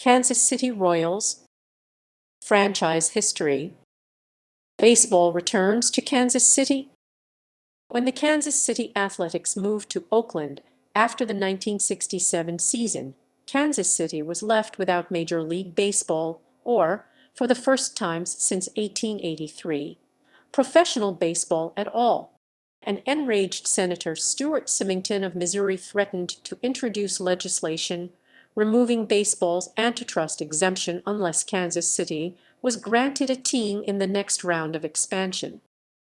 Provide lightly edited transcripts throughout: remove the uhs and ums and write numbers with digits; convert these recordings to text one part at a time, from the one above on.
Kansas City Royals. Franchise history. Baseball returns to Kansas City. When the Kansas City Athletics moved to Oakland after the 1967 season, Kansas City was left without Major League Baseball or, for the first time since 1883, professional baseball at all. An enraged Senator Stuart Symington of Missouri threatened to introduce legislation removing baseball's antitrust exemption unless Kansas City was granted a team in the next round of expansion.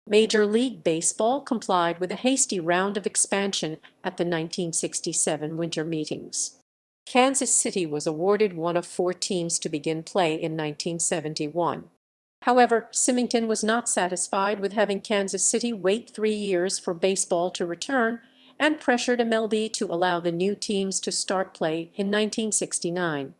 Major League Baseball complied with a hasty round of expansion at the 1967 winter meetings. Kansas City was awarded one of 4 teams to begin play in 1971. However, Symington was not satisfied with having Kansas City wait 3 years for baseball to return and pressured MLB to allow the new teams to start play in 1969.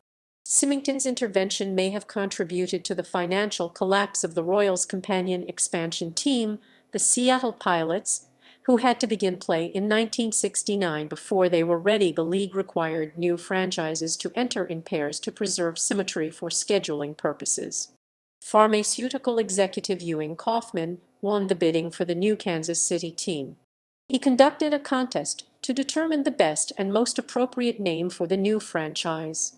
Symington's intervention may have contributed to the financial collapse of the Royals' companion expansion team, the Seattle Pilots, who had to begin play in 1969 before they were ready. The league required new franchises to enter in pairs to preserve symmetry for scheduling purposes. Pharmaceutical executive Ewing Kauffman won the bidding for the new Kansas City team. He conducted a contest to determine the best and most appropriate name for the new franchise.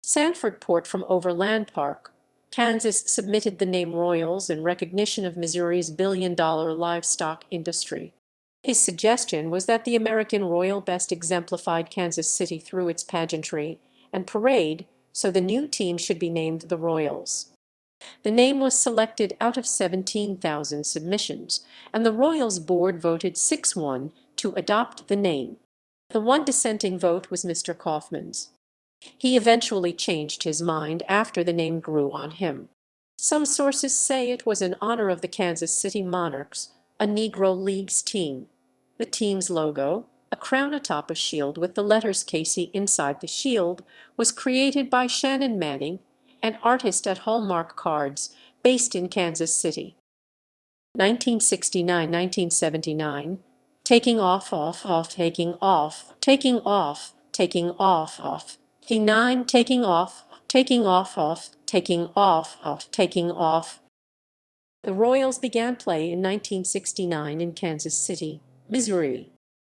Sanford Port from Overland Park, Kansas submitted the name Royals in recognition of Missouri's billion-dollar livestock industry. His suggestion was that the American Royal best exemplified Kansas City through its pageantry and parade, so the new team should be named the Royals. The name was selected out of 17,000 submissions, and the Royals board voted 6-1 to adopt the name. The one dissenting vote was Mr. Kauffman's. He eventually changed his mind after the name grew on him. Some sources say it was in honor of the Kansas City Monarchs, a Negro Leagues team. The team's logo, a crown atop a shield with the letters KC inside the shield, was created by Shannon Manning, an artist at Hallmark Cards, based in Kansas City. 1969-1979, taking off, taking off, taking off, taking off. 9 taking off, taking off, taking off, taking off. The Royals began play in 1969 in Kansas City, Missouri.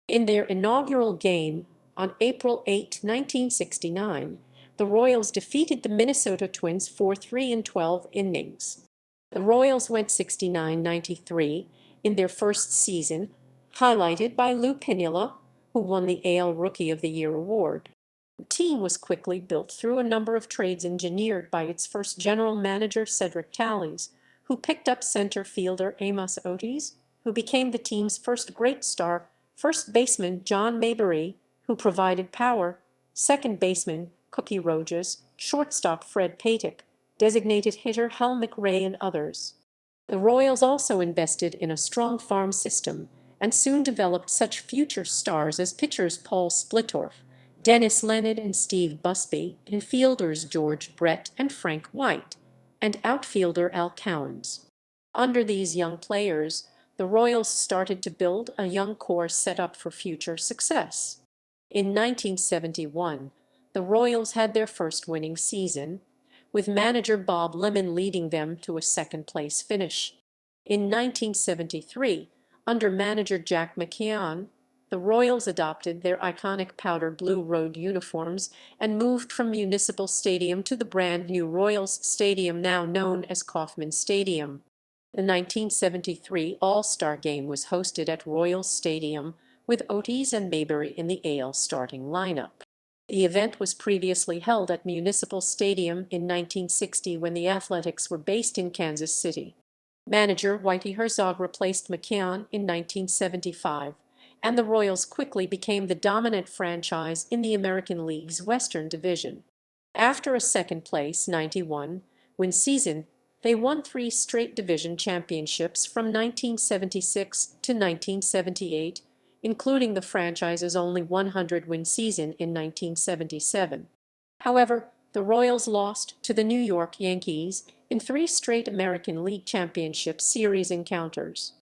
In their inaugural game on April 8, 1969, the Royals defeated the Minnesota Twins 4-3 in 12 innings. The Royals went 69-93 in their first season, highlighted by Lou Piniella, who won the AL Rookie of the Year award. The team was quickly built through a number of trades engineered by its first general manager Cedric Tallies, who picked up center fielder Amos Otis, who became the team's first great star, first baseman John Mayberry, who provided power, second baseman Cookie Rojas, shortstop Fred Patek, designated hitter Helmick Ray, and others. The Royals also invested in a strong farm system and soon developed such future stars as pitchers Paul Splittorff, Dennis Leonard, and Steve Busby, infielders George Brett and Frank White, and outfielder Al Cowens. Under these young players, the Royals started to build a young core set up for future success. In 1971, the Royals had their first winning season, with manager Bob Lemon leading them to a second-place finish. In 1973, under manager Jack McKeon, the Royals adopted their iconic powder blue road uniforms and moved from Municipal Stadium to the brand-new Royals Stadium, now known as Kauffman Stadium. The 1973 All-Star Game was hosted at Royals Stadium, with Otis and Mayberry in the AL starting lineup. The event was previously held at Municipal Stadium in 1960 when the Athletics were based in Kansas City. Manager Whitey Herzog replaced McKeon in 1975, and the Royals quickly became the dominant franchise in the American League's Western Division. After a second-place 91-win season, they won 3 straight division championships from 1976 to 1978, including the franchise's only 100-win season in 1977. However, the Royals lost to the New York Yankees in 3 straight American League Championship Series encounters.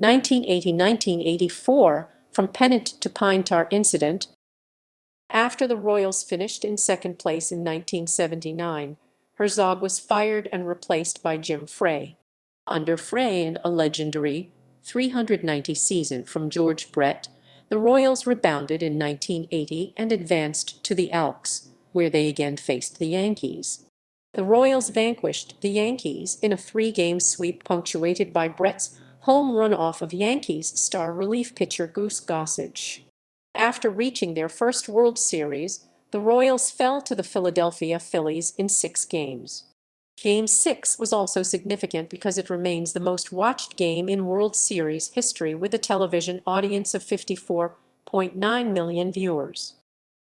1980-1984, from pennant to pine tar incident. After the Royals finished in second place in 1979, Herzog was fired and replaced by Jim Frey. Under Frey and a legendary 390 season from George Brett, the Royals rebounded in 1980 and advanced to the Elks, where they again faced the Yankees. The Royals vanquished the Yankees in a three-game sweep punctuated by Brett's home run off of Yankees star relief pitcher Goose Gossage. After reaching their first World Series, the Royals fell to the Philadelphia Phillies in 6 games. Game 6 was also significant because it remains the most watched game in World Series history with a television audience of 54.9 million viewers.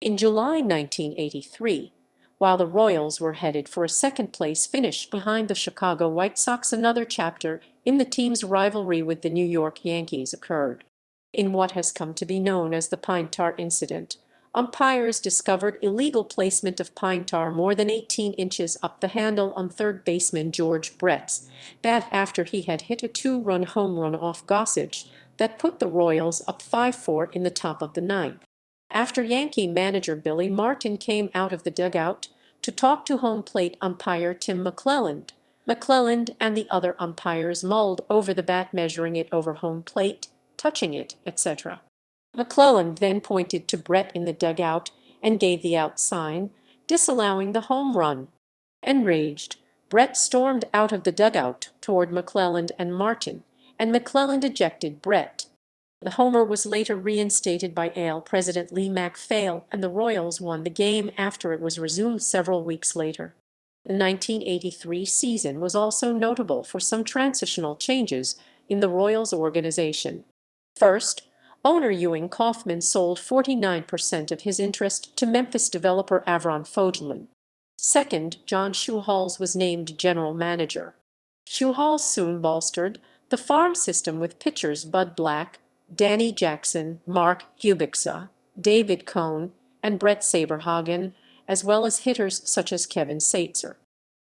In July 1983, while the Royals were headed for a second-place finish behind the Chicago White Sox, another chapter in the team's rivalry with the New York Yankees occurred. In what has come to be known as the pine tar incident, umpires discovered illegal placement of pine tar more than 18 inches up the handle on third baseman George Brett's bat after he had hit a two-run home run off Gossage that put the Royals up 5-4 in the top of the ninth. After Yankee manager Billy Martin came out of the dugout to talk to home plate umpire Tim McClelland, McClelland and the other umpires mulled over the bat, measuring it over home plate, touching it, etc. McClelland then pointed to Brett in the dugout and gave the out sign, disallowing the home run. Enraged, Brett stormed out of the dugout toward McClelland and Martin, and McClelland ejected Brett. The homer was later reinstated by AL President Lee MacPhail, and the Royals won the game after it was resumed several weeks later. The 1983 season was also notable for some transitional changes in the Royals organization. First, owner Ewing Kauffman sold 49% of his interest to Memphis developer Avron Fogelman. Second, John Schuhals was named general manager. Schuhals soon bolstered the farm system with pitchers Bud Black, Danny Jackson, Mark Kubica, David Cohn, and Brett Saberhagen, as well as hitters such as Kevin Saitzer.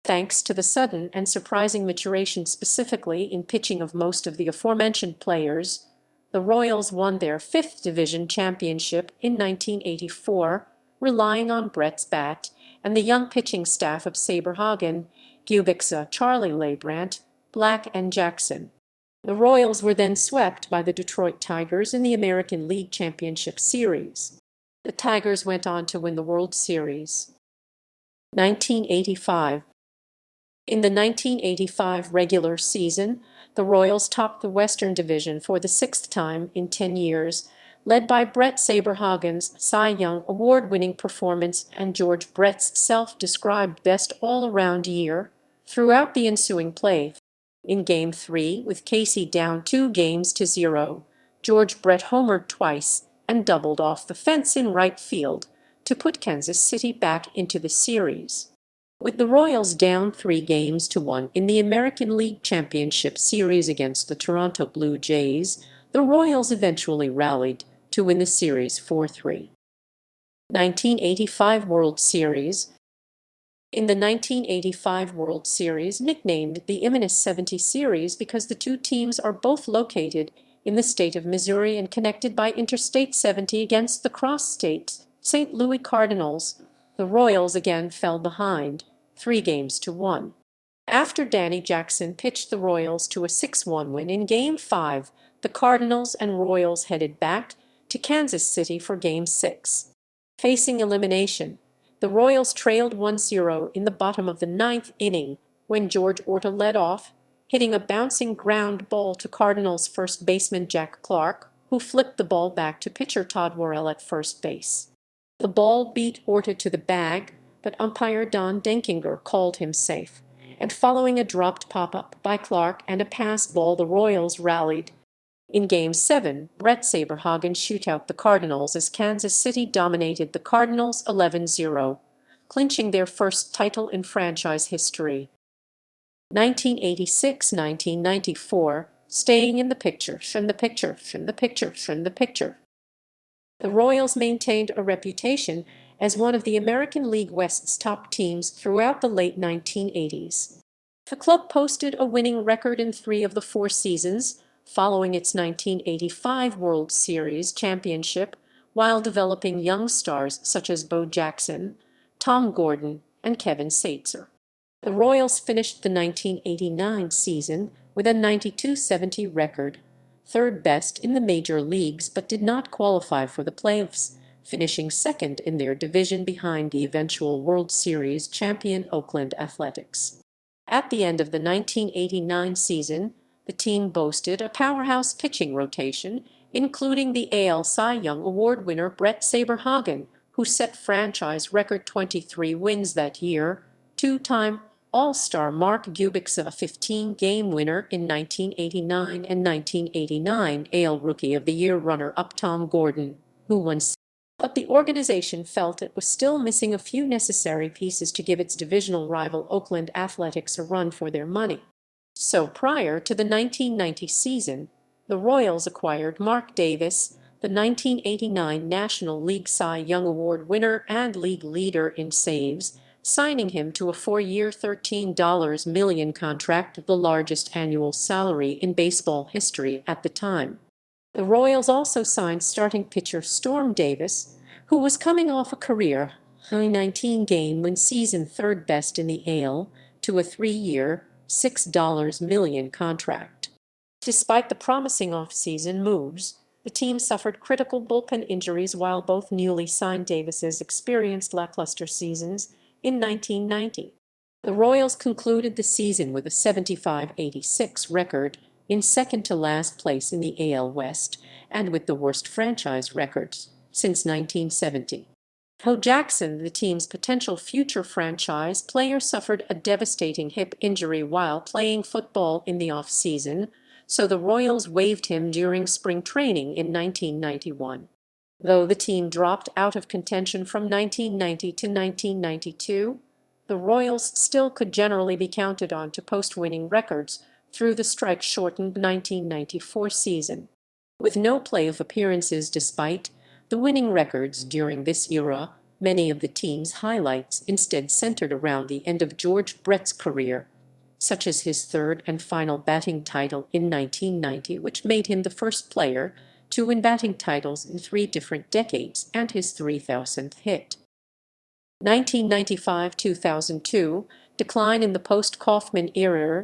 Thanks to the sudden and surprising maturation specifically in pitching of most of the aforementioned players, the Royals won their fifth division championship in 1984, relying on Brett's bat and the young pitching staff of Saberhagen, Kubica, Charlie Leibrandt, Black, and Jackson. The Royals were then swept by the Detroit Tigers in the American League Championship Series. The Tigers went on to win the World Series. 1985. In the 1985 regular season, the Royals topped the Western Division for the sixth time in 10 years, led by Brett Saberhagen's Cy Young Award-winning performance and George Brett's self-described best all-around year. Throughout the ensuing play, in Game 3, with Casey down 2-0, George Brett homered twice and doubled off the fence in right field to put Kansas City back into the series. With the Royals down 3-1 in the American League Championship Series against the Toronto Blue Jays, the Royals eventually rallied to win the series 4-3. 1985 World Series. In the 1985 World Series, nicknamed the Imminous 70 Series because the two teams are both located in the state of Missouri and connected by Interstate 70 against the cross-state St. Louis Cardinals, the Royals again fell behind, 3-1. After Danny Jackson pitched the Royals to a 6-1 win in Game 5, the Cardinals and Royals headed back to Kansas City for Game 6. Facing elimination, the Royals trailed 1-0 in the bottom of the ninth inning when George Orta led off, hitting a bouncing ground ball to Cardinals first baseman Jack Clark, who flipped the ball back to pitcher Todd Worrell at first base. The ball beat Orta to the bag, but umpire Don Denkinger called him safe, and following a dropped pop-up by Clark and a pass ball, the Royals rallied. In Game 7, Brett Saberhagen shootout the Cardinals as Kansas City dominated the Cardinals 11-0, clinching their first title in franchise history. 1986-1994, staying in the picture. The Royals maintained a reputation as one of the American League West's top teams throughout the late 1980s. The club posted a winning record in 3 of the 4 seasons following its 1985 World Series championship, while developing young stars such as Bo Jackson, Tom Gordon, and Kevin Satzer. The Royals finished the 1989 season with a 92-70 record, third best in the major leagues, but did not qualify for the playoffs, finishing second in their division behind the eventual World Series champion Oakland Athletics. At the end of the 1989 season, the team boasted a powerhouse pitching rotation, including the AL Cy Young Award winner Brett Saberhagen, who set franchise record 23 wins that year, two-time All-Star Mark Gubic's a 15-game winner in 1989 and 1989 AL Rookie of the Year runner-up Tom Gordon, who won. But the organization felt it was still missing a few necessary pieces to give its divisional rival Oakland Athletics a run for their money. So prior to the 1990 season, the Royals acquired Mark Davis, the 1989 National League Cy Young Award winner and league leader in saves, signing him to a 4-year $13 million contract, the largest annual salary in baseball history at the time. The Royals also signed starting pitcher Storm Davis, who was coming off a career-high 19-game win season, third best in the AL, to a 3-year, $6 million contract. Despite the promising off-season moves, the team suffered critical bullpen injuries while both newly signed Davises experienced lackluster seasons in 1990. The Royals concluded the season with a 75-86 record, in second to last place in the AL West, and with the worst franchise records since 1970. Bo Jackson, the team's potential future franchise player, suffered a devastating hip injury while playing football in the off-season, so the Royals waived him during spring training in 1991. Though the team dropped out of contention from 1990 to 1992, the Royals still could generally be counted on to post winning records through the strike-shortened 1994 season. With no playoff appearances despite the winning records during this era, many of the team's highlights instead centered around the end of George Brett's career, such as his third and final batting title in 1990, which made him the first player to win batting titles in 3 different decades, and his 3,000th hit. 1995-2002, decline in the post-Kaufman era.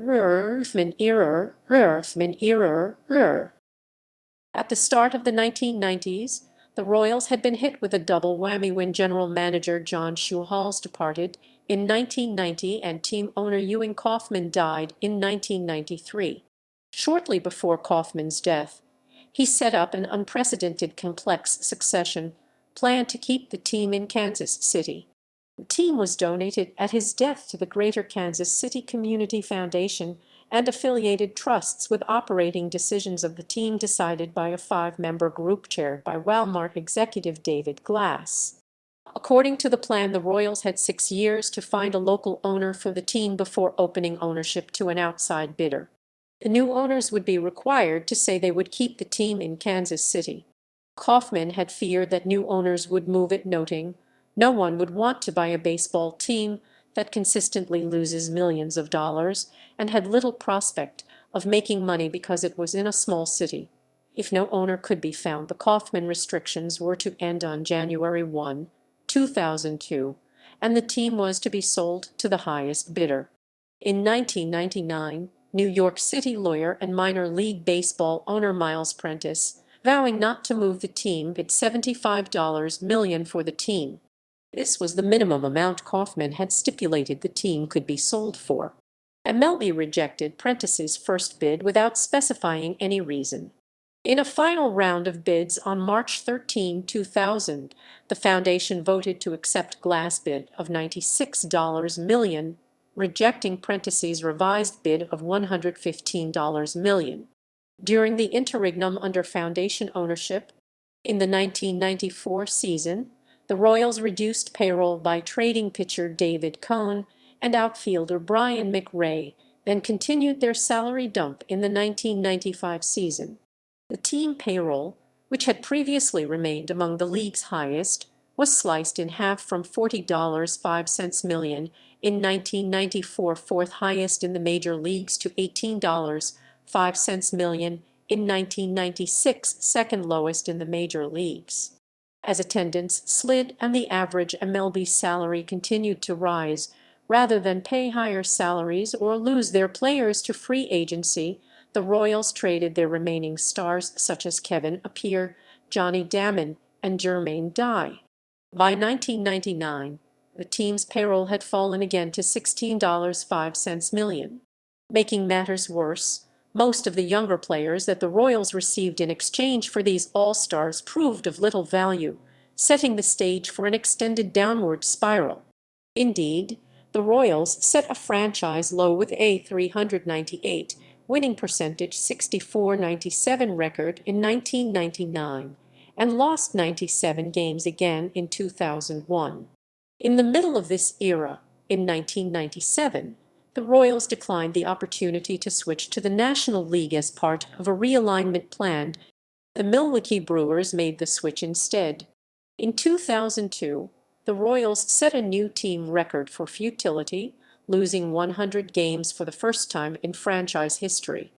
At the start of the 1990s, the Royals had been hit with a double whammy when general manager John Schuhals departed in 1990 and team owner Ewing Kaufman died in 1993. Shortly before Kaufman's death, he set up an unprecedented complex succession plan to keep the team in Kansas City. The team was donated at his death to the Greater Kansas City Community Foundation and affiliated trusts, with operating decisions of the team decided by a 5-member group chaired by Walmart executive David Glass. According to the plan, the Royals had 6 years to find a local owner for the team before opening ownership to an outside bidder. The new owners would be required to say they would keep the team in Kansas City. Kaufman had feared that new owners would move it, noting, "No one would want to buy a baseball team that consistently loses millions of dollars and had little prospect of making money because it was in a small city." If no owner could be found, the Kaufman restrictions were to end on January 1, 2002, and the team was to be sold to the highest bidder. In 1999, New York City lawyer and minor league baseball owner Miles Prentice, vowing not to move the team, bid $75 million for the team. This was the minimum amount Kaufman had stipulated the team could be sold for. MLB rejected Prentice's first bid without specifying any reason. In a final round of bids on March 13, 2000, the foundation voted to accept Glass' bid of $96 million, rejecting Prentice's revised bid of $115 million. During the interregnum under foundation ownership, in the 1994 season, the Royals reduced payroll by trading pitcher David Cohn and outfielder Brian McRae, then continued their salary dump in the 1995 season. The team payroll, which had previously remained among the league's highest, was sliced in half from $40.05 million in 1994, fourth highest in the major leagues, to $18.05 million in 1996, second lowest in the major leagues. as attendance slid and the average MLB salary continued to rise. Rather than pay higher salaries or lose their players to free agency, the Royals traded their remaining stars such as Kevin Appier, Johnny Damon, and Jermaine Dye. By 1999, the team's payroll had fallen again to $16.05 million. Making matters worse, most of the younger players that the Royals received in exchange for these all-stars proved of little value, setting the stage for an extended downward spiral. Indeed, the Royals set a franchise low with a .398 winning percentage 64-97 record in 1999 and lost 97 games again in 2001. In the middle of this era, in 1997, the Royals declined the opportunity to switch to the National League as part of a realignment plan. The Milwaukee Brewers made the switch instead. In 2002, the Royals set a new team record for futility, losing 100 games for the first time in franchise history.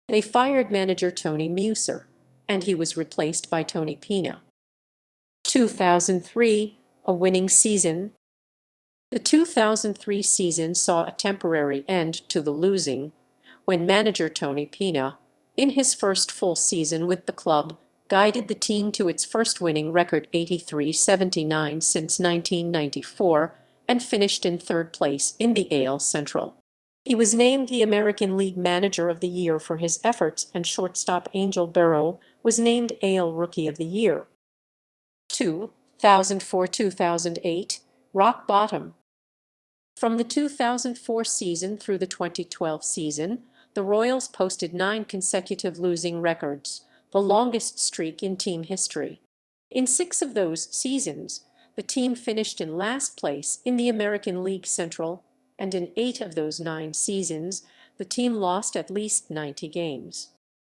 They fired manager Tony Muser, and he was replaced by Tony Pina. 2003, a winning season. The 2003 season saw a temporary end to the losing when manager Tony Pina, in his first full season with the club, guided the team to its first winning record 83-79 since 1994 and finished in third place in the AL Central. He was named the American League Manager of the Year for his efforts, and shortstop Angel Barrow was named AL Rookie of the Year. 2004-2008, rock bottom. From the 2004 season through the 2012 season, the Royals posted 9 consecutive losing records, the longest streak in team history. In 6 of those seasons, the team finished in last place in the American League Central, and in 8 of those 9 seasons, the team lost at least 90 games.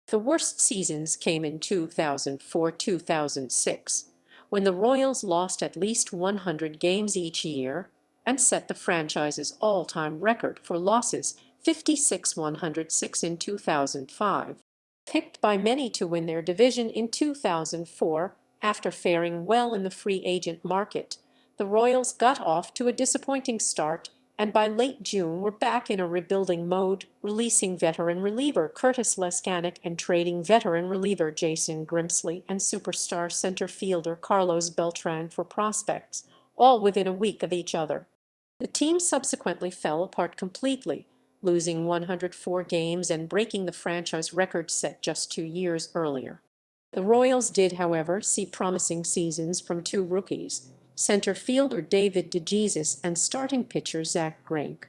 The worst seasons came in 2004-2006, when the Royals lost at least 100 games each year and set the franchise's all-time record for losses, 56-106 in 2005. Picked by many to win their division in 2004, after faring well in the free agent market, the Royals got off to a disappointing start and by late June were back in a rebuilding mode, releasing veteran reliever Curtis Leskanik and trading veteran reliever Jason Grimsley and superstar center fielder Carlos Beltran for prospects, all within a week of each other. The team subsequently fell apart completely, losing 104 games and breaking the franchise record set just 2 years earlier. The Royals did, however, see promising seasons from 2 rookies, center fielder David DeJesus and starting pitcher Zach Greinke.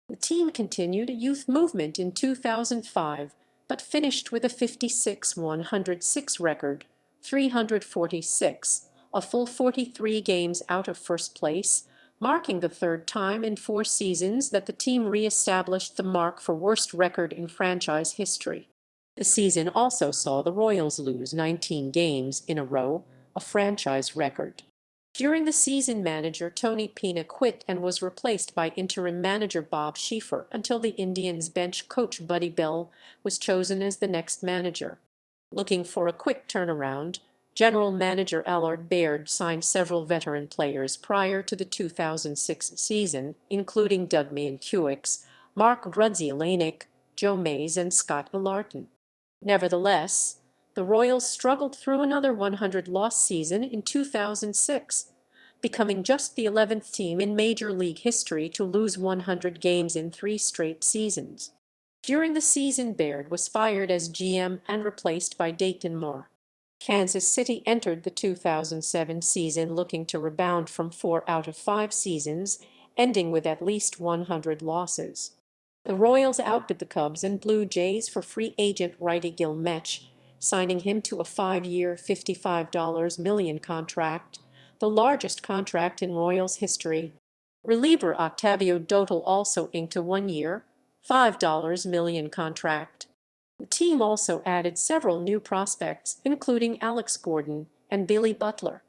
The team continued a youth movement in 2005, but finished with a 56-106 record, 346, a full 43 games out of first place, marking the 3rd time in 4 seasons that the team re-established the mark for worst record in franchise history. The season also saw the Royals lose 19 games in a row, a franchise record. During the season, manager Tony Pina quit and was replaced by interim manager Bob Schieffer until the Indians bench coach Buddy Bell was chosen as the next manager. Looking for a quick turnaround, general manager Allard Baird signed several veteran players prior to the 2006 season, including Doug Mankiewicz, Mark Grudzielanek, Joe Mays, and Scott Illarton. Nevertheless, the Royals struggled through another 100-loss season in 2006, becoming just the 11th team in Major League history to lose 100 games in 3 straight seasons. During the season, Baird was fired as GM and replaced by Dayton Moore. Kansas City entered the 2007 season looking to rebound from 4 out of 5 seasons, ending with at least 100 losses. The Royals outbid the Cubs and Blue Jays for free agent righty Gil Metch, signing him to a 5-year, $55 million contract, the largest contract in Royals history. Reliever Octavio Dotel also inked a 1-year, $5 million contract. The team also added several new prospects, including Alex Gordon and Billy Butler.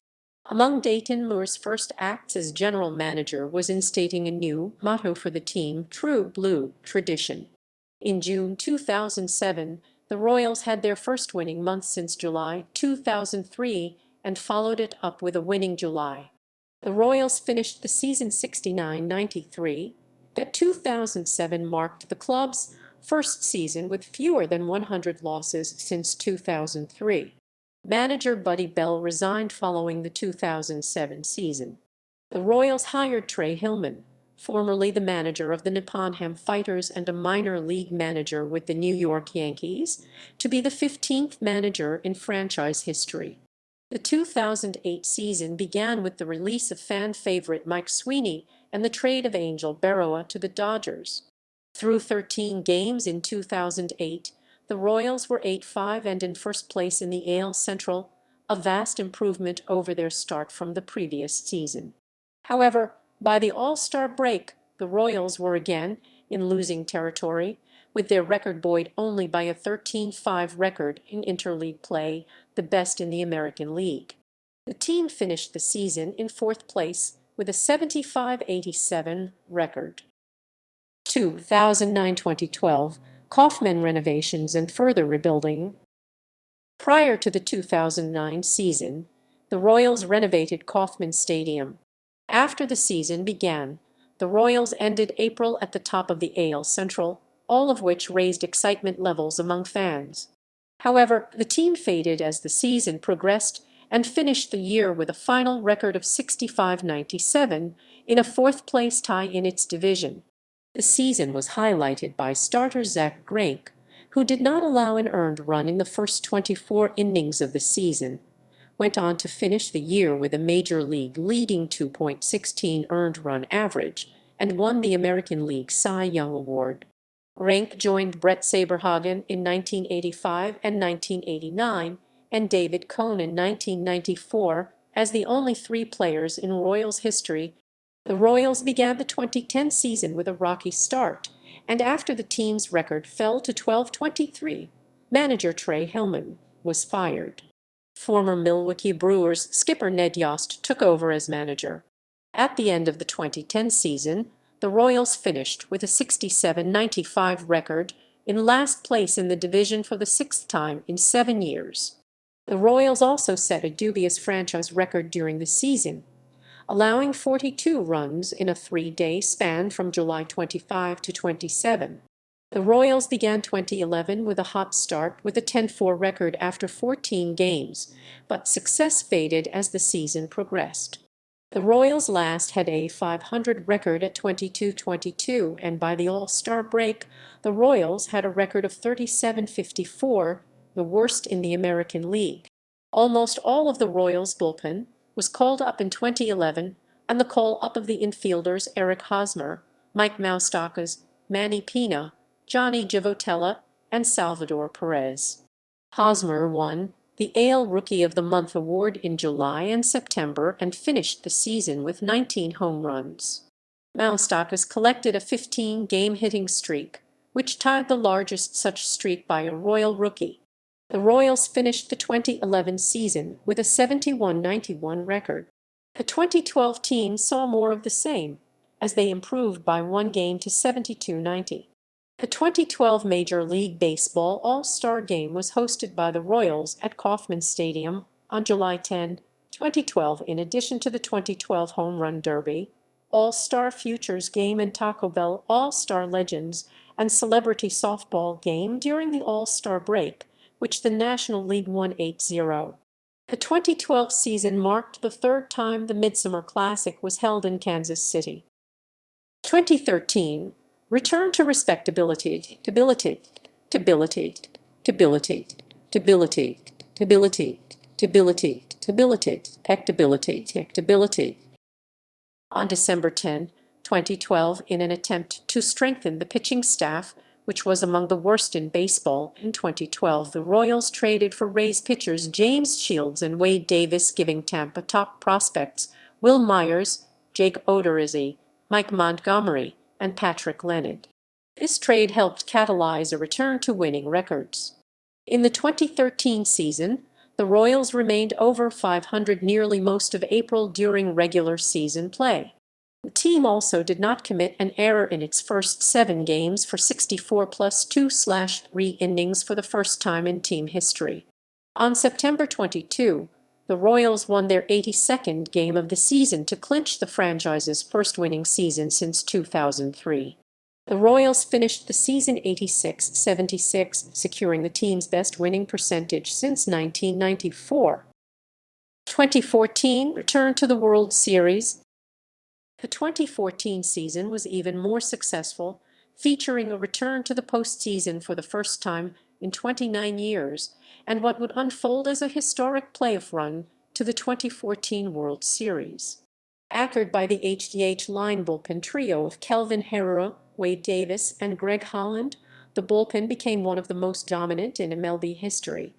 Among Dayton Moore's first acts as general manager was instating a new motto for the team, True Blue Tradition. In June 2007, the Royals had their first winning month since July 2003 and followed it up with a winning July. The Royals finished the season 69-93. That 2007 marked the club's first season with fewer than 100 losses since 2003. Manager Buddy Bell resigned following the 2007 season. The Royals hired Trey Hillman, formerly the manager of the Nipponham Fighters and a minor league manager with the New York Yankees, to be the 15th manager in franchise history. The 2008 season began with the release of fan favorite Mike Sweeney and the trade of Angel Berroa to the Dodgers. Through 13 games in 2008, the Royals were 8-5 and in first place in the AL Central, a vast improvement over their start from the previous season. However, by the All-Star break, the Royals were again in losing territory, with their record buoyed only by a 13-5 record in interleague play, the best in the American League. The team finished the season in fourth place with a 75-87 record. 2009-2012 Kauffman renovations and further rebuilding. Prior to the 2009 season, the Royals renovated Kauffman Stadium. After the season began, the Royals ended April at the top of the AL Central, all of which raised excitement levels among fans. However, the team faded as the season progressed and finished the year with a final record of 65-97 in a fourth-place tie in its division. The season was highlighted by starter Zach Greinke, who did not allow an earned run in the first 24 innings of the season, went on to finish the year with a Major League leading 2.16 earned run average and won the American League Cy Young Award. Greinke joined Brett Saberhagen in 1985 and 1989 and David Cohn in 1994 as the only three players in Royals history. The Royals began the 2010 season with a rocky start, and after the team's record fell to 12-23, manager Trey Hillman was fired. Former Milwaukee Brewers skipper Ned Yost took over as manager. At the end of the 2010 season, the Royals finished with a 67-95 record, in last place in the division for the sixth time in 7 years. The Royals also set a dubious franchise record during the season, allowing 42 runs in a 3-day span from July 25 to 27. The Royals began 2011 with a hot start with a 10-4 record after 14 games, but success faded as the season progressed. The Royals last had a .500 record at 22-22, and by the All-Star break, the Royals had a record of 37-54, the worst in the American League. Almost all of the Royals' bullpen was called up in 2011, and the call-up of the infielders Eric Hosmer, Mike Moustakas, Manny Pina, Johnny Givotella, and Salvador Perez. Hosmer won the AL Rookie of the Month award in July and September and finished the season with 19 home runs. Moustakas collected a 15-game hitting streak, which tied the largest such streak by a Royal rookie. The Royals finished the 2011 season with a 71-91 record. The 2012 team saw more of the same, as they improved by 1 game to 72-90. The 2012 Major League Baseball All-Star Game was hosted by the Royals at Kauffman Stadium on July 10, 2012. In addition to the 2012 Home Run Derby, All-Star Futures Game and Taco Bell All-Star Legends and Celebrity Softball Game during the All-Star break, which the National League won 8-0. The 2012 season marked the third time the Midsummer Classic was held in Kansas City. 2013 Return to respectability, stability, stability, stability, stability, stability, stability, stability, tactability, tactability. On December 10, 2012, in an attempt to strengthen the pitching staff, which was among the worst in baseball in 2012, the Royals traded for Rays pitchers James Shields and Wade Davis, giving Tampa top prospects Will Myers, Jake Odorizzi, Mike Montgomery, and Patrick Leonard. This trade helped catalyze a return to winning records. In the 2013 season, the Royals remained over .500 nearly most of April during regular season play. The team also did not commit an error in its first 7 games for 64 plus 2/3 innings for the first time in team history. On September 22, the Royals won their 82nd game of the season to clinch the franchise's first winning season since 2003. The Royals finished the season 86-76, securing the team's best winning percentage since 1994. 2014 return to the World Series. The 2014 season was even more successful, featuring a return to the postseason for the first time in 29 years, and what would unfold as a historic playoff run to the 2014 World Series. Anchored by the HDH line bullpen trio of Kelvin Herrera, Wade Davis, and Greg Holland, the bullpen became one of the most dominant in MLB history.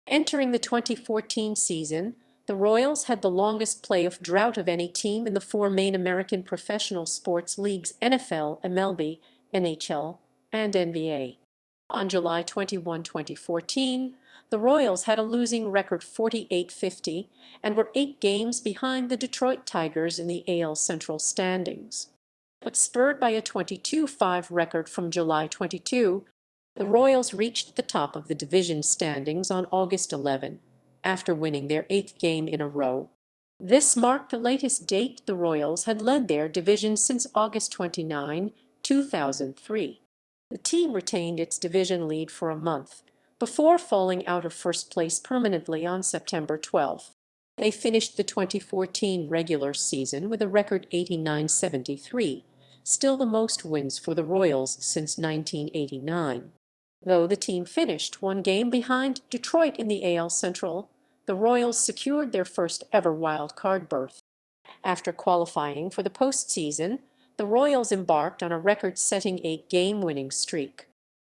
Entering the 2014 season, the Royals had the longest playoff drought of any team in the four main American professional sports leagues: NFL, MLB, NHL, and NBA. On July 21, 2014, the Royals had a losing record 48-50 and were 8 games behind the Detroit Tigers in the AL Central standings. But spurred by a 22-5 record from July 22, the Royals reached the top of the division standings on August 11, after winning their 8th game in a row. This marked the latest date the Royals had led their division since August 29, 2003. The team retained its division lead for a month, before falling out of first place permanently on September 12. They finished the 2014 regular season with a record 89-73, still the most wins for the Royals since 1989. Though the team finished 1 game behind Detroit in the AL Central, the Royals secured their first ever wild card berth. After qualifying for the postseason, the Royals embarked on a record-setting 8-game winning streak.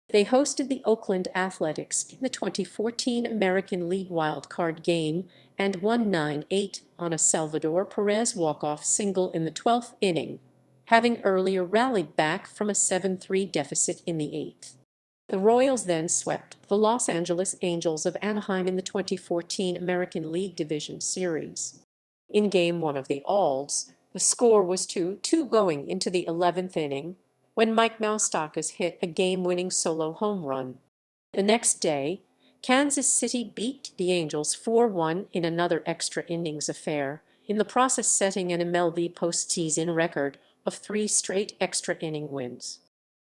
They hosted the Oakland Athletics in the 2014 American League wild card game and won 9-8 on a Salvador Perez walk-off single in the 12th inning, having earlier rallied back from a 7-3 deficit in the 8th. The Royals then swept the Los Angeles Angels of Anaheim in the 2014 American League Division Series. In Game 1 of the Alds, the score was 2-2 going into the 11th inning, when Mike Moustakas hit a game-winning solo home run. The next day, Kansas City beat the Angels 4-1 in another extra innings affair, in the process setting an MLB postseason record of 3 straight extra inning wins.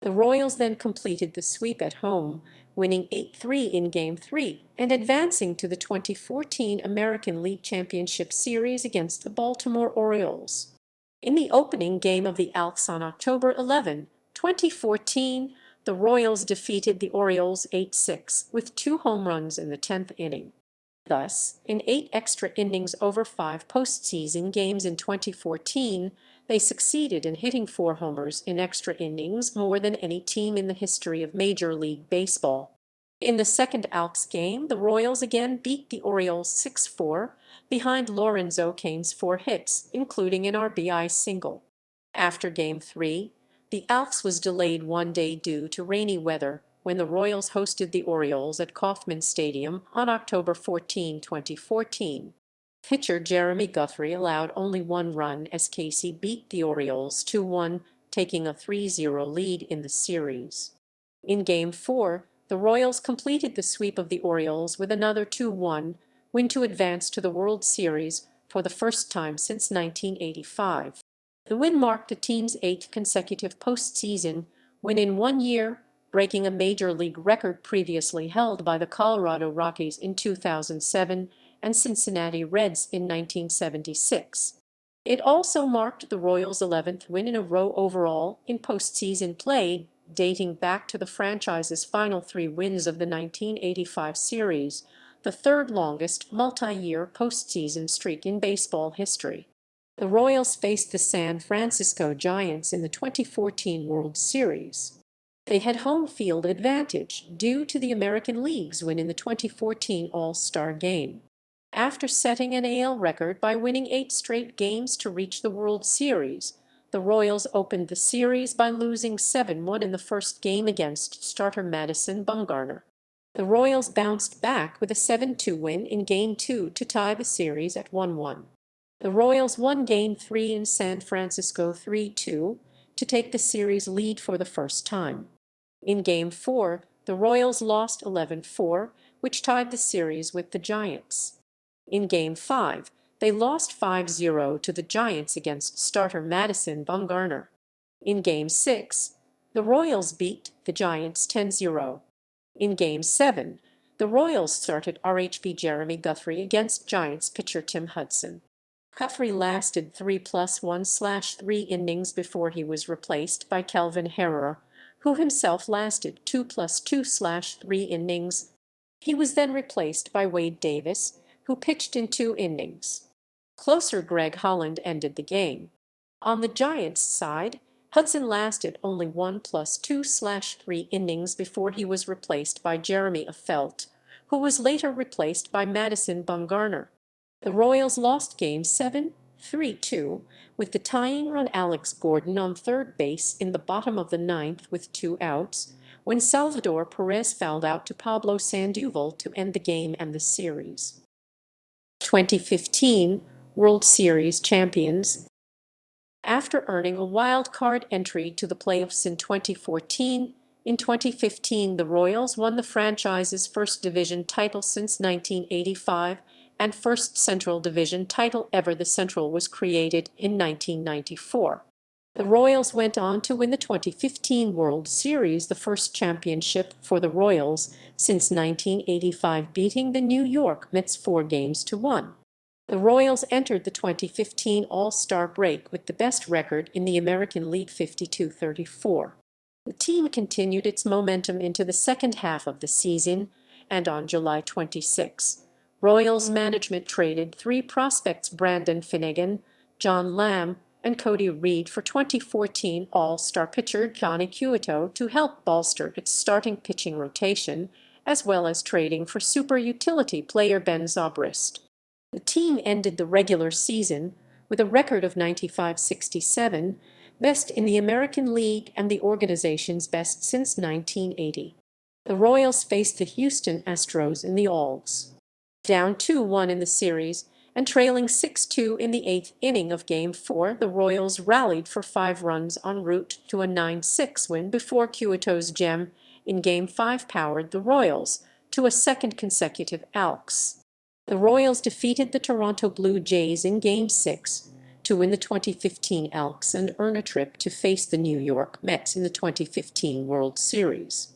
The Royals then completed the sweep at home, winning 8-3 in Game 3 and advancing to the 2014 American League Championship Series against the Baltimore Orioles. In the opening game of the ALCS on October 11, 2014, the Royals defeated the Orioles 8-6 with 2 home runs in the 10th inning. Thus, in 8 extra innings over 5 postseason games in 2014, they succeeded in hitting 4 homers in extra innings, more than any team in the history of Major League Baseball. In the second ALCS game, the Royals again beat the Orioles 6-4, behind Lorenzo Cain's 4 hits, including an RBI single. After Game 3, the ALCS was delayed 1 day due to rainy weather when the Royals hosted the Orioles at Kauffman Stadium on October 14, 2014. Pitcher Jeremy Guthrie allowed only 1 run as KC beat the Orioles 2-1, taking a 3-0 lead in the series. In Game 4, the Royals completed the sweep of the Orioles with another 2-1 win to advance to the World Series for the first time since 1985. The win marked the team's 8th consecutive postseason win in 1 year, breaking a Major League record previously held by the Colorado Rockies in 2007 and Cincinnati Reds in 1976. It also marked the Royals' 11th win in a row overall in postseason play, dating back to the franchise's final 3 wins of the 1985 series, the 3rd longest multi-year postseason streak in baseball history. The Royals faced the San Francisco Giants in the 2014 World Series. They had home field advantage due to the American League's win in the 2014 All-Star Game. After setting an AL record by winning 8 straight games to reach the World Series, the Royals opened the series by losing 7-1 in the first game against starter Madison Bumgarner. The Royals bounced back with a 7-2 win in Game 2 to tie the series at 1-1. The Royals won Game 3 in San Francisco 3-2 to take the series lead for the first time. In Game 4, the Royals lost 11-4, which tied the series with the Giants. In Game 5, they lost 5-0 to the Giants against starter Madison Bumgarner. In Game 6, the Royals beat the Giants 10-0. In Game 7, the Royals started RHB Jeremy Guthrie against Giants pitcher Tim Hudson. Guthrie lasted 3+1/3 innings before he was replaced by Kelvin Herrera, who himself lasted 2+2/3 innings. He was then replaced by Wade Davis, who pitched in 2 innings. Closer Greg Holland ended the game. On the Giants' side, Hudson lasted only 1+2/3 innings before he was replaced by Jeremy Affeldt, who was later replaced by Madison Bumgarner. The Royals lost Game 7, 3-2, with the tying run Alex Gordon on third base in the bottom of the ninth with 2 outs, when Salvador Perez fouled out to Pablo Sandoval to end the game and the series. 2015 World Series champions. After earning a wild card entry to the playoffs in 2014, in 2015 the Royals won the franchise's first division title since 1985 and first Central Division title ever. The Central was created in 1994. The Royals went on to win the 2015 World Series, the first championship for the Royals since 1985, beating the New York Mets 4-1. The Royals entered the 2015 All-Star break with the best record in the American League, 52-34. The team continued its momentum into the second half of the season, and on July 26, Royals management traded 3 prospects, Brandon Finnegan, John Lamb, and Cody Reed, for 2014 All-Star pitcher Johnny Cueto to help bolster its starting pitching rotation, as well as trading for super utility player Ben Zobrist. The team ended the regular season with a record of 95-67, best in the American League and the organization's best since 1980. The Royals faced the Houston Astros in the Alls. Down 2-1 in the series and trailing 6-2 in the 8th inning of Game 4, the Royals rallied for 5 runs en route to a 9-6 win before Cueto's gem in Game 5 powered the Royals to a second consecutive ALCS. The Royals defeated the Toronto Blue Jays in Game 6 to win the 2015 ALCS and earn a trip to face the New York Mets in the 2015 World Series.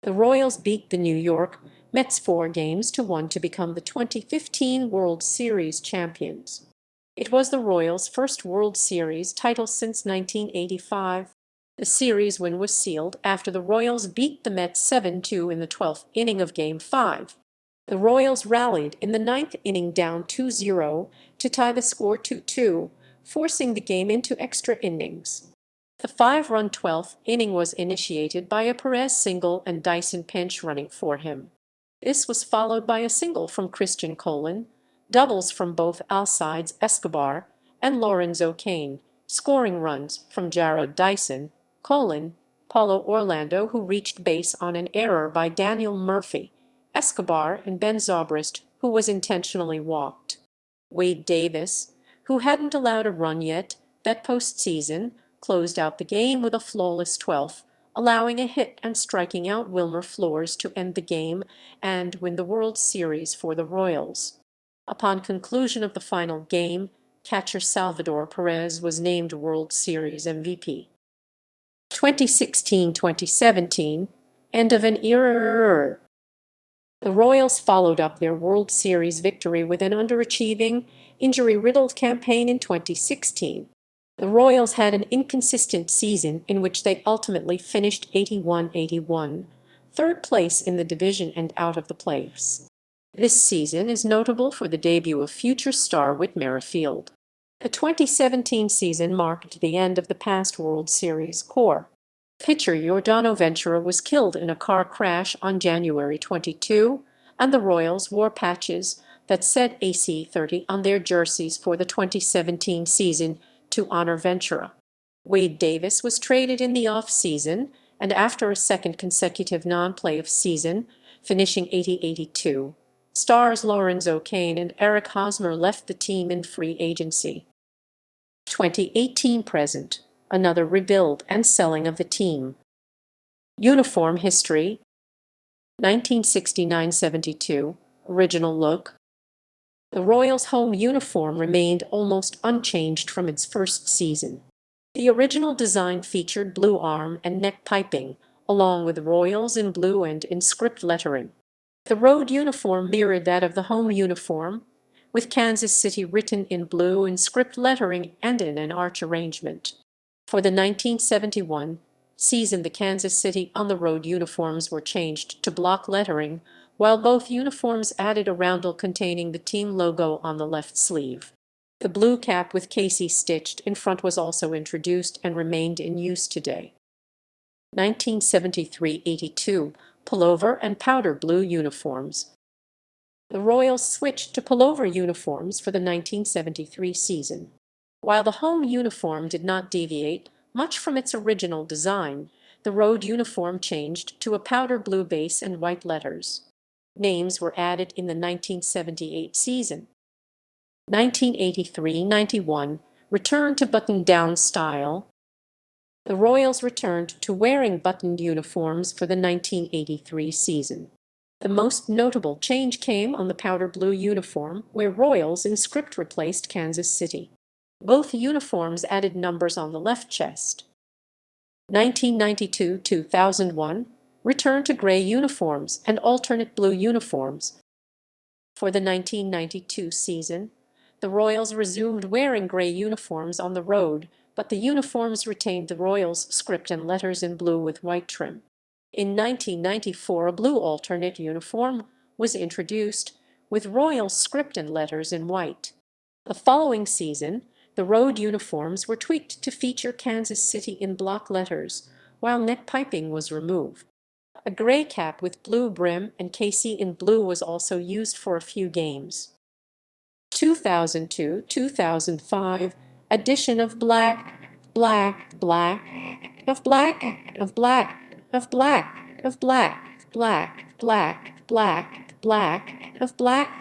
The Royals beat the New York Mets 4-1 to become the 2015 World Series champions. It was the Royals' first World Series title since 1985. The series win was sealed after the Royals beat the Mets 7-2 in the 12th inning of Game 5. The Royals rallied in the 9th inning down 2-0 to tie the score 2-2, forcing the game into extra innings. The 5-run 12th inning was initiated by a Perez single and Dyson pinch running for him. This was followed by a single from Christian Colon, doubles from both Alcides Escobar and Lorenzo Cain, scoring runs from Jared Dyson, Colon, Paulo Orlando, who reached base on an error by Daniel Murphy, Escobar, and Ben Zobrist, who was intentionally walked. Wade Davis, who hadn't allowed a run yet that postseason, closed out the game with a flawless 12th, allowing a hit and striking out Wilmer Flores to end the game and win the World Series for the Royals. Upon conclusion of the final game, catcher Salvador Perez was named World Series MVP. 2016-2017, end of an era. The Royals followed up their World Series victory with an underachieving, injury-riddled campaign in 2016. The Royals had an inconsistent season in which they ultimately finished 81-81, third place in the division and out of the playoffs. This season is notable for the debut of future star Whit Merrifield. The 2017 season marked the end of the past World Series core. Pitcher Yordano Ventura was killed in a car crash on January 22, and the Royals wore patches that said AC-30 on their jerseys for the 2017 season to honor Ventura. Wade Davis was traded in the off-season, and after a second consecutive non-playoff season, finishing 80-82, stars Lorenzo Cain and Eric Hosmer left the team in free agency. 2018 present, another rebuild and selling of the team. Uniform history: 1969-72, original look. The Royals' home uniform remained almost unchanged from its first season. The original design featured blue arm and neck piping, along with Royals in blue and in script lettering. The road uniform mirrored that of the home uniform, with Kansas City written in blue in script lettering and in an arch arrangement. For the 1971 season, the Kansas City on the road uniforms were changed to block lettering, while both uniforms added a roundel containing the team logo on the left sleeve. The blue cap with KC stitched in front was also introduced and remained in use today. 1973-82 Pullover and powder blue uniforms. The Royals switched to pullover uniforms for the 1973 season. While the home uniform did not deviate much from its original design, the road uniform changed to a powder blue base and white letters. Names were added in the 1978 season. 1983-91 returned to button-down style. The Royals returned to wearing buttoned uniforms for the 1983 season. The most notable change came on the powder blue uniform, where Royals in script replaced Kansas City. Both uniforms added numbers on the left chest. 1992-2001 returned to gray uniforms and alternate blue uniforms. For the 1992 season, the Royals resumed wearing gray uniforms on the road, but the uniforms retained the Royals script and letters in blue with white trim. In 1994, a blue alternate uniform was introduced, with Royals script and letters in white. The following season, the road uniforms were tweaked to feature Kansas City in block letters, while neck piping was removed. A gray cap with blue brim and KC in blue was also used for a few games. 2002-2005 edition of black, black, black, of black, of black, of black, of black, black, black, black, black, of black, of black,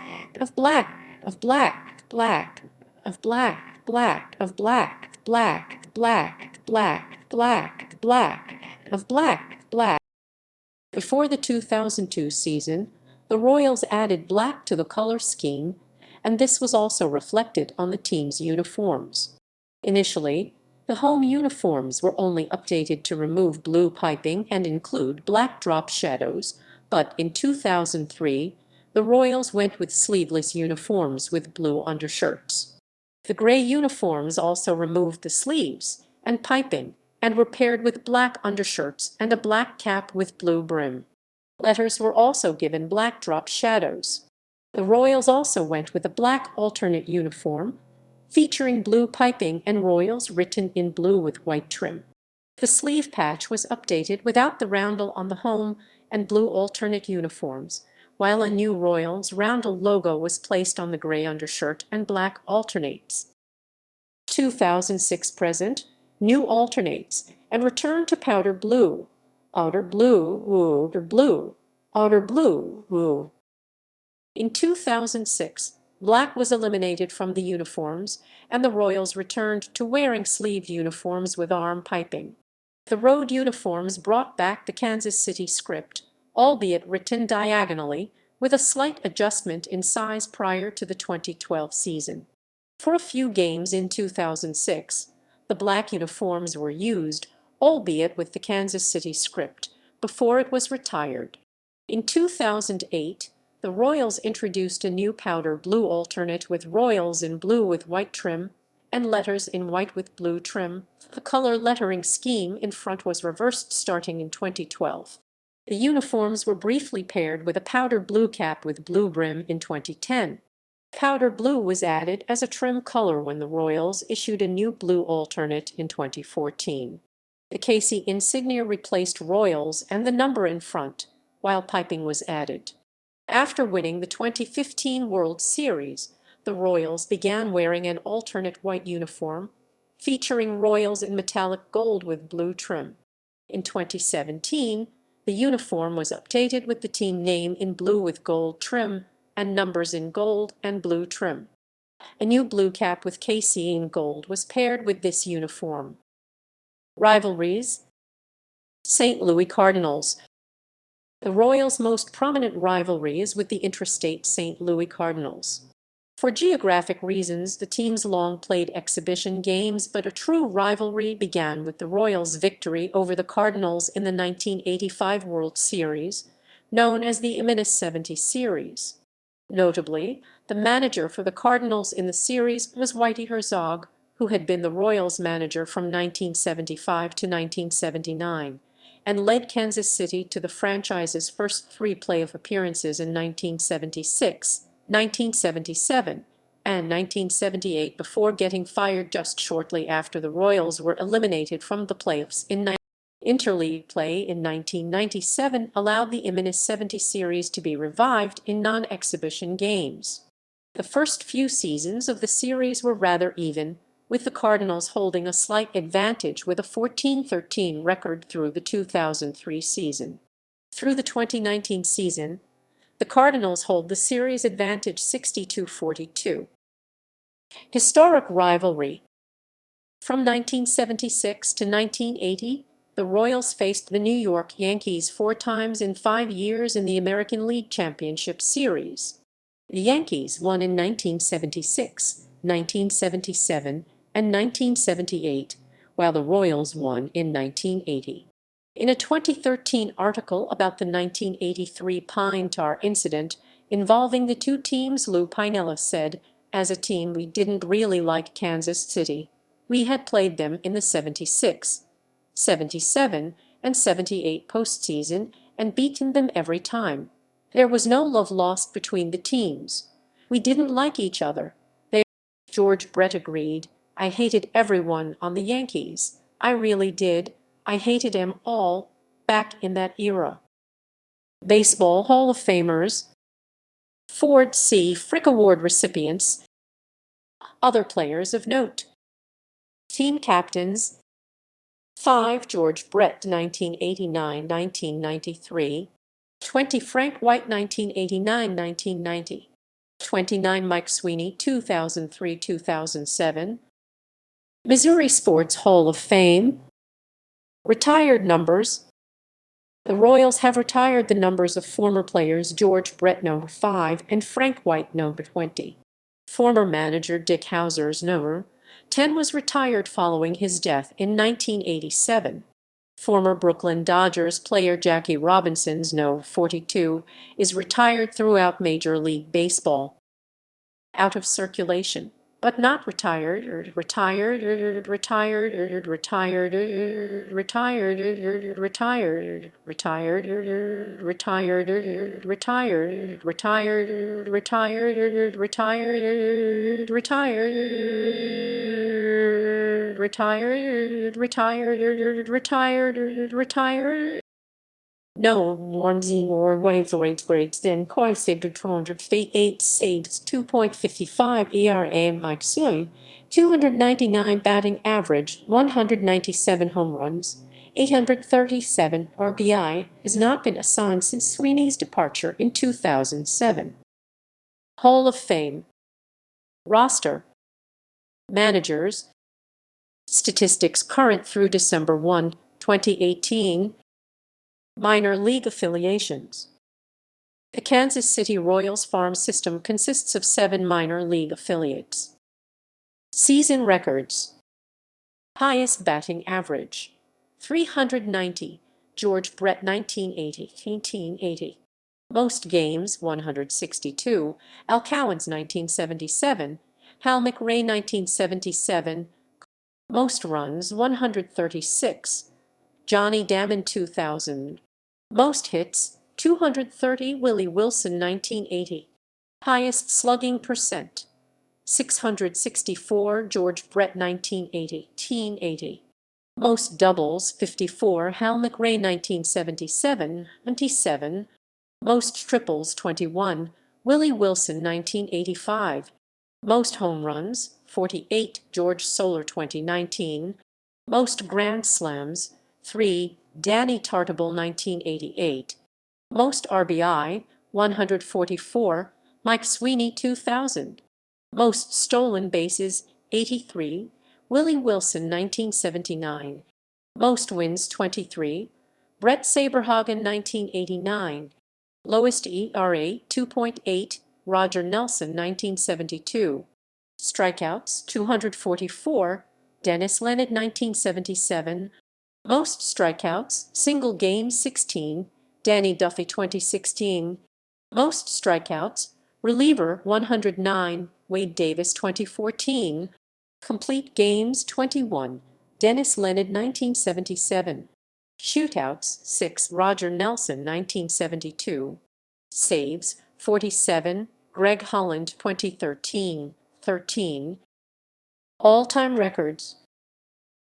of black, black, of black, black, of black, black, black, black, black, black, of black, black. Before the 2002 season, the Royals added black to the color scheme, and this was also reflected on the team's uniforms. Initially, the home uniforms were only updated to remove blue piping and include black drop shadows, but in 2003, the Royals went with sleeveless uniforms with blue undershirts. The gray uniforms also removed the sleeves and piping and were paired with black undershirts and a black cap with blue brim. Letters were also given black drop shadows. The Royals also went with a black alternate uniform, featuring blue piping and Royals written in blue with white trim. The sleeve patch was updated without the roundel on the home and blue alternate uniforms, while a new Royals roundel logo was placed on the gray undershirt and black alternates. 2006 present, new alternates, and return to powder blue, outer blue, outer blue, outer blue, blue. In 2006, black was eliminated from the uniforms, and the Royals returned to wearing sleeved uniforms with arm piping. The road uniforms brought back the Kansas City script, albeit written diagonally, with a slight adjustment in size prior to the 2012 season. For a few games in 2006, the black uniforms were used, albeit with the Kansas City script, before it was retired. In 2008, the Royals introduced a new powder blue alternate with Royals in blue with white trim and letters in white with blue trim. The color lettering scheme in front was reversed starting in 2012. The uniforms were briefly paired with a powder blue cap with blue brim in 2010. Powder blue was added as a trim color when the Royals issued a new blue alternate in 2014. The KC insignia replaced Royals and the number in front, while piping was added. After winning the 2015 World Series, the Royals began wearing an alternate white uniform, featuring Royals in metallic gold with blue trim. In 2017, the uniform was updated with the team name in blue with gold trim and numbers in gold and blue trim. A new blue cap with KC in gold was paired with this uniform. Rivalries. St. Louis Cardinals. The Royals' most prominent rivalry is with the intrastate St. Louis Cardinals. For geographic reasons, the teams long played exhibition games, but a true rivalry began with the Royals' victory over the Cardinals in the 1985 World Series, known as the -70 Series. Notably, the manager for the Cardinals in the series was Whitey Herzog, who had been the Royals manager from 1975 to 1979 and led Kansas City to the franchise's first three playoff appearances in 1976, 1977, and 1978 before getting fired just shortly after the Royals were eliminated from the playoffs in interleague play in 1997 allowed the -70 series to be revived in non-exhibition games. The first few seasons of the series were rather even, with the Cardinals holding a slight advantage with a 14-13 record through the 2003 season. Through the 2019 season, the Cardinals hold the series advantage 62-42. Historic rivalry. From 1976 to 1980, the Royals faced the New York Yankees 4 times in 5 years in the American League Championship Series. The Yankees won in 1976, 1977, and 1978, while the Royals won in 1980. In a 2013 article about the 1983 pine tar incident involving the two teams, Lou Piniella said, "As a team, we didn't really like Kansas City. We had played them in the 76, 77, and 78 postseason and beaten them every time. There was no love lost between the teams. We didn't like each other." George Brett agreed. "I hated everyone on the Yankees. I really did. I hated them all back in that era." Baseball Hall of Famers. Ford C. Frick Award recipients. Other players of note. Team captains. 5. George Brett, 1989-1993. 20. Frank White, 1989-1990. 29. Mike Sweeney, 2003-2007. Missouri Sports Hall of Fame. Retired numbers. The Royals have retired the numbers of former players George Brett number 5 and Frank White number 20. Former manager Dick Hauser's number 10 was retired following his death in 1987. Former Brooklyn Dodgers player Jackie Robinson's number 42 is retired throughout Major League Baseball. Out of circulation, but not retired, retired, retired, retired, retired, retired, retired, retired, retired, retired, retired, retired, retired, retired, retired, retired, retired. No one more wavelengths than coefficient 200 feet 8 saves 2.55 ERA Mike Sweeney, 299 batting average, 197 home runs, 837 RBI has not been assigned since Sweeney's departure in 2007. Hall of Fame. Roster. Managers. Statistics current through December 1, 2018. Minor league affiliations. The Kansas City Royals farm system consists of 7 minor league affiliates. Season records. Highest batting average, 390, George Brett 1980. Most games, 162, Al Cowens 1977, Hal McRae 1977. Most runs, 136, Johnny Damon 2000. Most hits, 230, Willie Wilson 1980. Highest slugging percent, 664, George Brett 1980. Most doubles, 54, Hal McRae 1977, 27. Most triples, 21, Willie Wilson 1985. Most home runs, 48, George Soler 2019. Most grand slams, 3, Danny Tartabull 1988. Most RBI, 144, Mike Sweeney 2000. Most stolen bases, 83, Willie Wilson 1979. Most wins, 23, Brett Saberhagen 1989. Lowest ERA, 2.8, Roger Nelson, 1972. Strikeouts, 244, Dennis Leonard, 1977. Most strikeouts, single game, 16, Danny Duffy, 2016. Most strikeouts, reliever, 109, Wade Davis, 2014. Complete games, 21, Dennis Leonard, 1977. Shootouts, 6, Roger Nelson, 1972. Saves, 47, Greg Holland, 2013, 13. All-time records.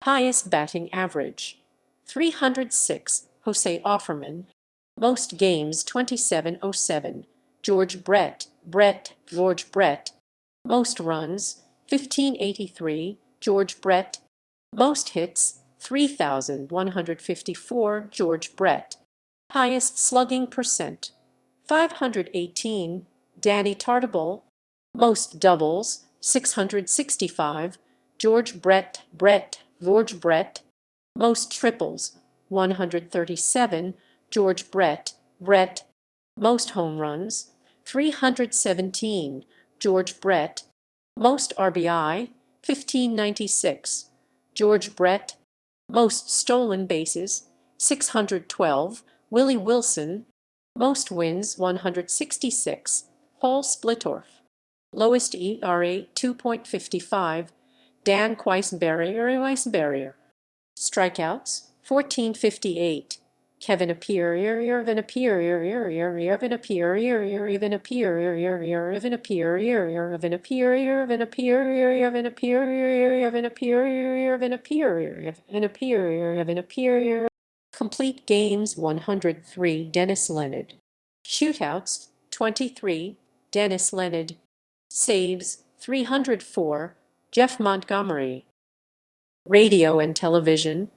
Highest batting average, 306, Jose Offerman. Most games, 2707, George Brett. Most runs, 1583, George Brett. Most hits, 3,154, George Brett. Highest slugging percent, 518, Danny Tartabull. Most doubles, 665, George Brett. Most triples, 137, George Brett. Most home runs, 317, George Brett. Most RBI, 1596, George Brett. Most stolen bases, 612, Willie Wilson. Most wins, 166, Paul Splittorff. Lowest ERA, 2.55, Dan Weisberger. Strikeouts, 1458, Kevin Appier. Complete games, 103, Dennis Leonard. Shootouts, 23, Dennis Leonard. Saves, 304, Jeff Montgomery. Radio and television.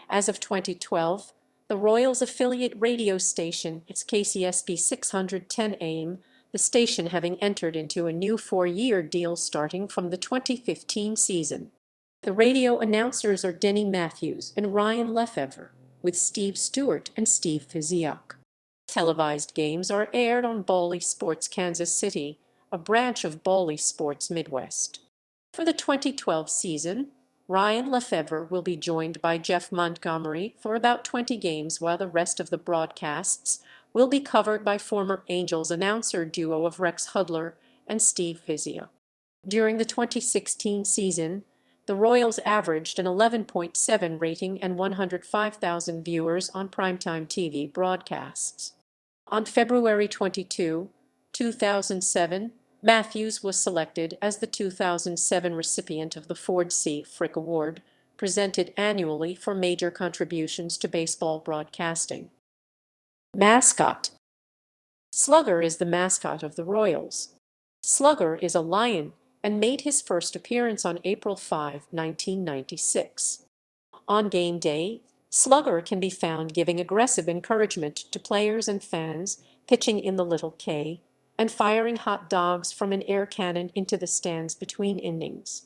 As of 2012, the Royals affiliate radio station is KCSB 610 AM, the station having entered into a new 4-year deal starting from the 2015 season. The radio announcers are Denny Matthews and Ryan Lefevre, with Steve Stewart and Steve Physiak. Televised games are aired on Bally Sports Kansas City, a branch of Bally Sports Midwest. For the 2012 season, Ryan Lefevre will be joined by Jeff Montgomery for about 20 games, while the rest of the broadcasts will be covered by former Angels announcer duo of Rex Hudler and Steve Physiak. During the 2016 season, the Royals averaged an 11.7 rating and 105,000 viewers on primetime TV broadcasts. On February 22, 2007, Matthews was selected as the 2007 recipient of the Ford C. Frick Award, presented annually for major contributions to baseball broadcasting. Mascot. Slugger is the mascot of the Royals. Slugger is a lion and made his first appearance on April 5, 1996. On game day, Slugger can be found giving aggressive encouragement to players and fans, pitching in the Little K, and firing hot dogs from an air cannon into the stands between innings.